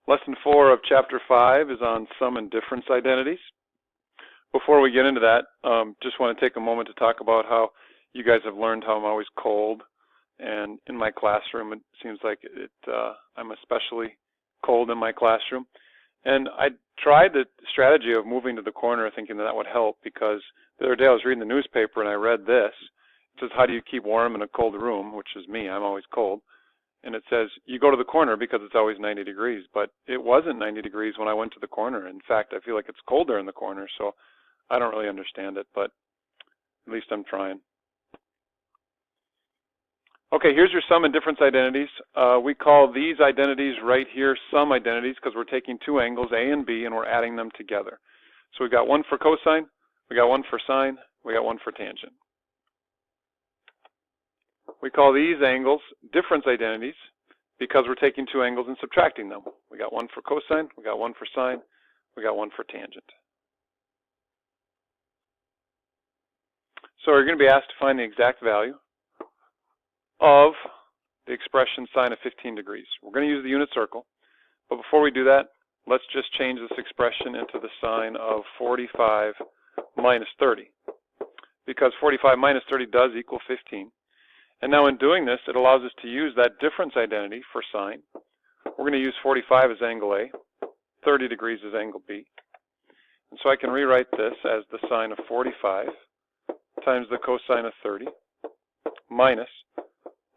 Lesson 4 of Chapter 5 is on sum and difference identities. Before we get into that, just want to take a moment to talk about how you guys have learned how I'm always cold. And in my classroom, it seems like I'm especially cold in my classroom. And I tried the strategy of moving to the corner thinking that would help, because the other day I was reading the newspaper and I read this. It says, how do you keep warm in a cold room, which is me, I'm always cold. And it says, you go to the corner because it's always 90 degrees. But it wasn't 90 degrees when I went to the corner. In fact, I feel like it's colder in the corner, so I don't really understand it, but at least I'm trying. Okay, here's your sum and difference identities. We call these identities right here sum identities because we're taking two angles, A and B, and we're adding them together. So we got one for cosine, we got one for sine, we got one for tangent. We call these angles difference identities because we're taking two angles and subtracting them. We got one for cosine, we got one for sine, we got one for tangent. So we're going to be asked to find the exact value of the expression sine of 15 degrees. We're going to use the unit circle, but before we do that, let's just change this expression into the sine of 45 minus 30, because 45 minus 30 does equal 15. And now in doing this, it allows us to use that difference identity for sine. We're going to use 45 as angle A, 30 degrees as angle B. And so I can rewrite this as the sine of 45 times the cosine of 30 minus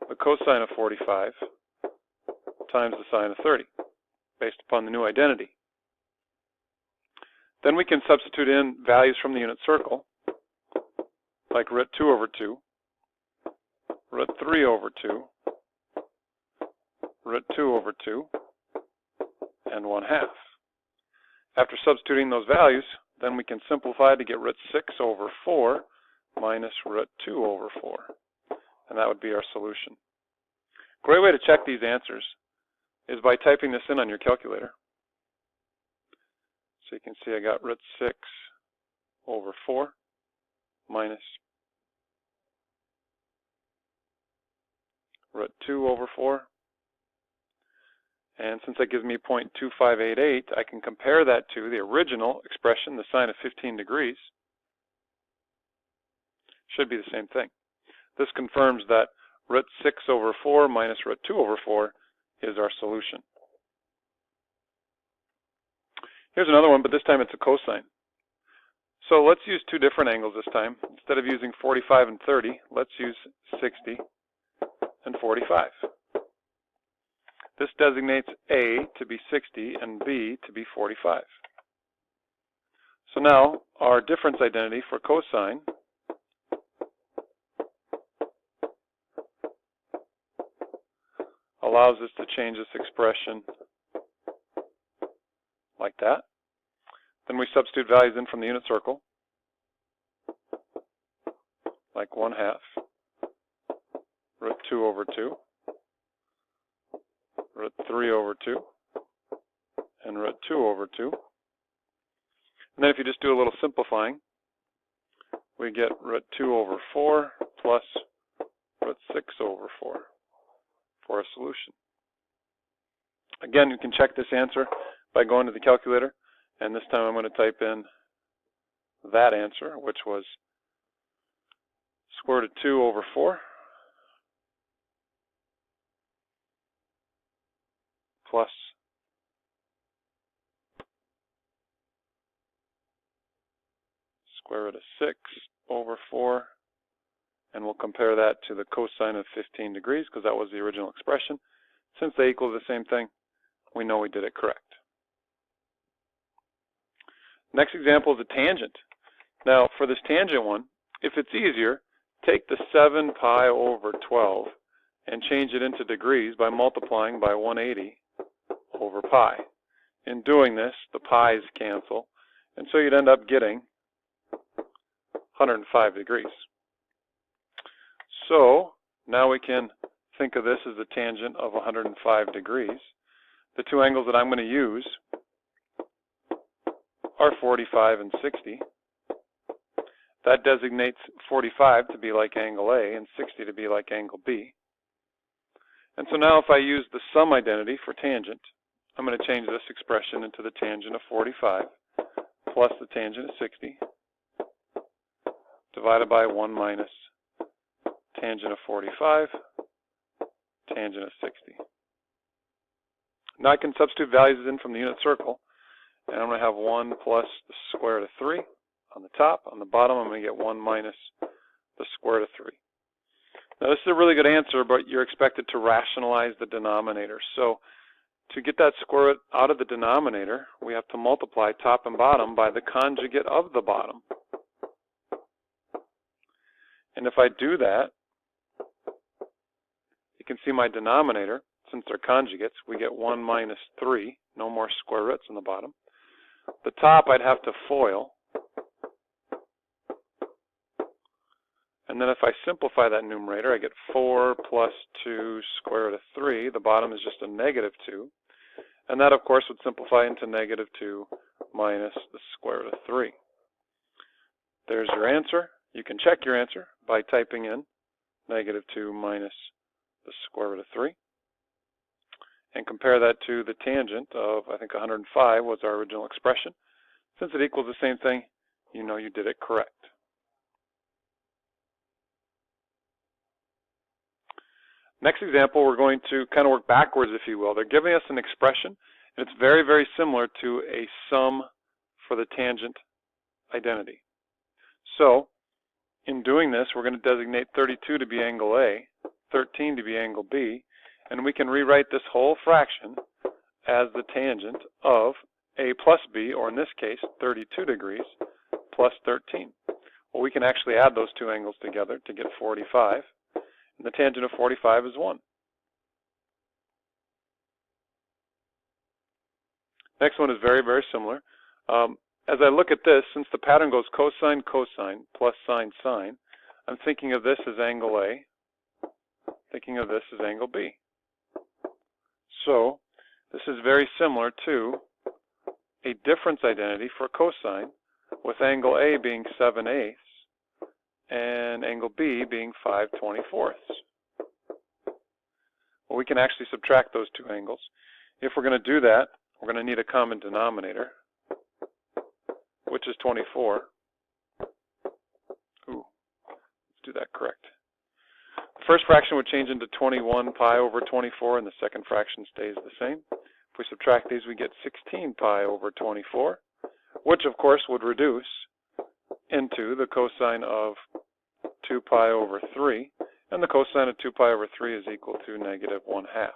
the cosine of 45 times the sine of 30, based upon the new identity. Then we can substitute in values from the unit circle, like root 2 over 2, root 3 over 2, root 2 over 2, and 1/2. After substituting those values, then we can simplify to get root 6 over 4 minus root 2 over 4. And that would be our solution. Great way to check these answers is by typing this in on your calculator. So you can see I got root 6 over 4 minus root 2 over 4. And since that gives me 0.2588, I can compare that to the original expression, the sine of 15 degrees. Should be the same thing. This confirms that root 6 over 4 minus root 2 over 4 is our solution. Here's another one, but this time it's a cosine. So let's use two different angles this time. Instead of using 45 and 30, let's use 60 and 45. This designates A to be 60 and B to be 45. So now our difference identity for cosine allows us to change this expression like that. Then we substitute values in from the unit circle, like 1/2, root 2 over 2, root 3 over 2, and root 2 over 2. And then if you just do a little simplifying, we get root 2 over 4 plus root 6 over 4 for a solution. Again, you can check this answer by going to the calculator, and this time I'm going to type in that answer, which was square root of 2 over 4 plus square root of 6 over 4, and we'll compare that to the cosine of 15 degrees because that was the original expression. Since they equal the same thing, we know we did it correct. Next example is a tangent. Now for this tangent one, if it's easier, take the 7 pi over 12 and change it into degrees by multiplying by 180 over pi. In doing this, the pi's cancel, and so you'd end up getting 105 degrees. So now we can think of this as the tangent of 105 degrees. The two angles that I'm going to use are 45 and 60. That designates 45 to be like angle A and 60 to be like angle B. And so now if I use the sum identity for tangent, I'm going to change this expression into the tangent of 45 plus the tangent of 60 divided by 1 minus tangent of 45 tangent of 60. Now I can substitute values in from the unit circle, and I'm going to have 1 plus the square root of 3 on the top. On the bottom, I'm going to get 1 minus the square root of 3. Now this is a really good answer, but you're expected to rationalize the denominator. So to get that square root out of the denominator, we have to multiply top and bottom by the conjugate of the bottom. And if I do that, you can see my denominator, since they're conjugates, we get 1 minus 3, no more square roots in the bottom. The top I'd have to FOIL. And then if I simplify that numerator, I get 4 plus 2 square root of 3. The bottom is just a negative 2. And that, of course, would simplify into negative 2 minus the square root of 3. There's your answer. You can check your answer by typing in negative 2 minus the square root of 3. And compare that to the tangent of, I think, 105 was our original expression. Since it equals the same thing, you know you did it correct. Next example, we're going to kind of work backwards, if you will. They're giving us an expression, and it's very, very similar to a sum for the tangent identity. So, in doing this, we're going to designate 32 to be angle A, 13 to be angle B, and we can rewrite this whole fraction as the tangent of A plus B, or in this case, 32 degrees plus 13. Well, we can actually add those two angles together to get 45. And the tangent of 45 is 1. Next one is very, very similar. As I look at this, since the pattern goes cosine, cosine, plus sine, sine, I'm thinking of this as angle A, thinking of this as angle B. So this is very similar to a difference identity for cosine, with angle A being 7/8 and angle B being 5/24. Well, we can actually subtract those two angles. If we're going to do that, we're going to need a common denominator, which is 24. Ooh, let's do that correct. The first fraction would change into 21 pi over 24, and the second fraction stays the same. If we subtract these, we get 16 pi over 24, which of course would reduce into the cosine of 2 pi over 3, and the cosine of 2 pi over 3 is equal to negative 1/2.